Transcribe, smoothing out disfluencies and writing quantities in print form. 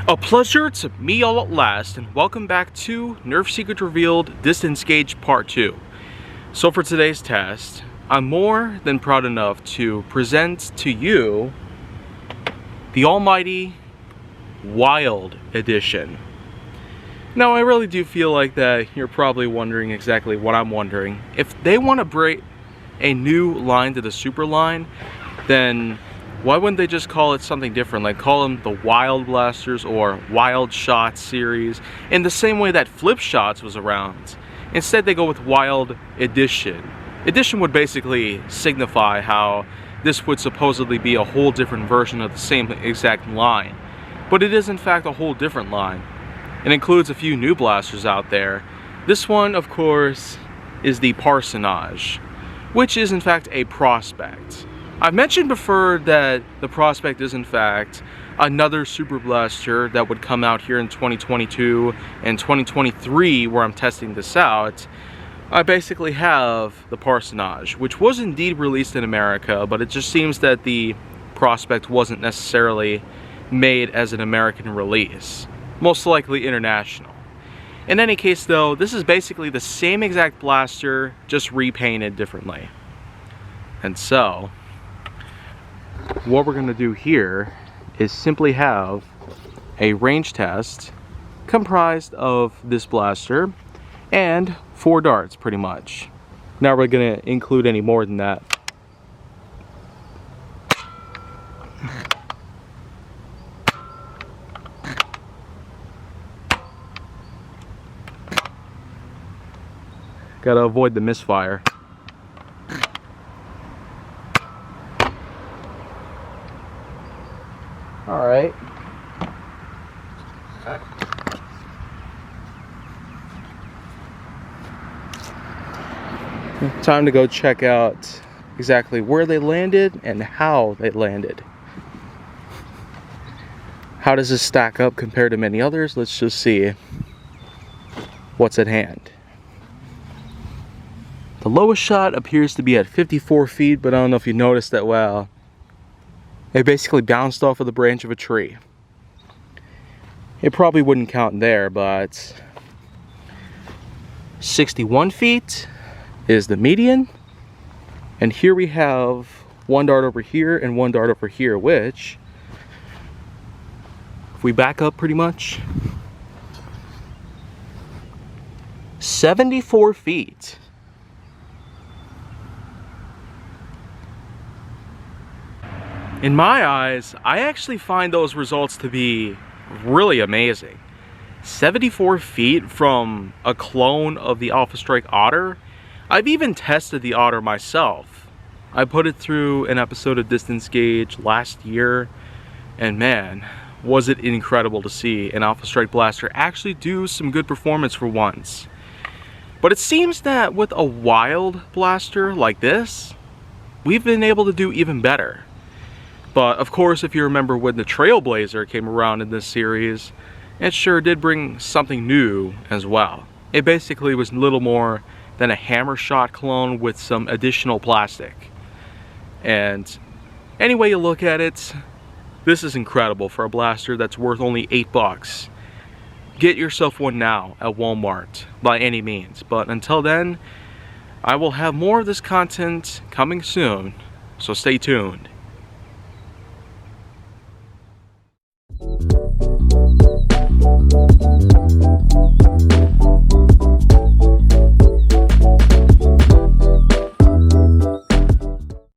A pleasure to meet y'all at last, and welcome back to Nerf Secret Revealed Distance Gauge Part 2. So for today's test, I'm more than proud enough to present to you the almighty Wild Edition. Now I really do feel like that you're probably wondering exactly what I'm wondering. If they want to bring a new line to the Super line, then why wouldn't they just call it something different, like call them the Wild Blasters or Wild Shots series, in the same way that Flip Shots was around? Instead they go with Wild Edition. Edition would basically signify how this would supposedly be a whole different version of the same exact line. But it is in fact a whole different line. It includes a few new blasters out there. This one, of course, is the Parsonage, which is in fact a prospect. I've mentioned before that the prospect is in fact another super blaster that would come out here in 2022 and 2023 where I'm testing this out. I basically have the Parsonage, which was indeed released in America, but it just seems that the prospect wasn't necessarily made as an American release, most likely international. In any case though, this is basically the same exact blaster, just repainted differently. And so what we're going to do here is simply have a range test comprised of this blaster and 4 darts pretty much. Now we're going to include any more than that. Gotta avoid the misfire. Alright. Time to go check out exactly where they landed and how they landed. How does this stack up compared to many others? Let's just see what's at hand. The lowest shot appears to be at 54 feet, but I don't know if you noticed that well. It basically bounced off of the branch of a tree. It probably wouldn't count there, but 61 feet is the median. And here we have 1 dart over here and 1 dart over here, which, if we back up pretty much, 74 feet. In my eyes, I actually find those results to be really amazing. 74 feet from a clone of the Alpha Strike Otter. I've even tested the Otter myself. I put it through an episode of Distance Gauge last year, and man, was it incredible to see an Alpha Strike blaster actually do some good performance for once. But it seems that with a wild blaster like this, we've been able to do even better. But of course, if you remember when the Trailblazer came around in this series, it sure did bring something new as well. It basically was little more than a hammer shot clone with some additional plastic. And any way you look at it, this is incredible for a blaster that's worth only $8. Get yourself one now at Walmart by any means. But until then, I will have more of this content coming soon, so stay tuned.